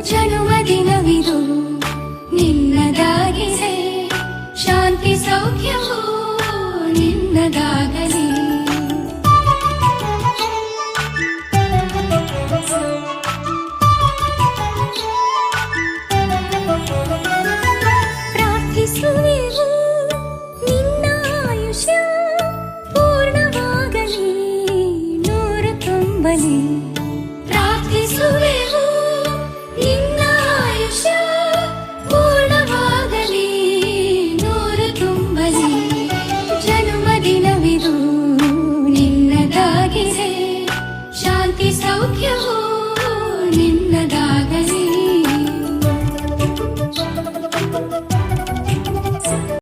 ಜನುಮದಿನವಿದು ನಿನ್ನದಾಗಿದೆ, ಶಾಂತಿ ಸೌಖ್ಯವೂ ನಿನ್ನದಾಗಲಿ. ಪ್ರಾರ್ಥಿಸುವೆವು ನಿನ್ನ ಆಯುಷ್ಯ ಪೂರ್ಣವಾಗಲಿ, ನೂರು ತುಂಬಲಿ.